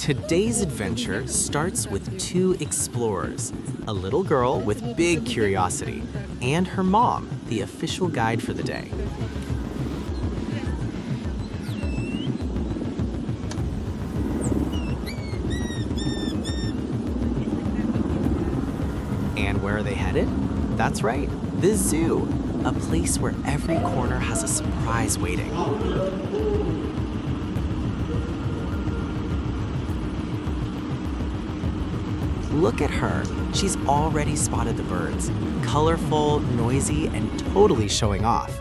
Today's adventure starts with two explorers, a little girl with big curiosity, and her mom, the official guide for the day. And where are they headed? That's right, the zoo, a place where every corner has a surprise waiting. Look at her. She's already spotted the birds. Colorful, noisy, and totally showing off.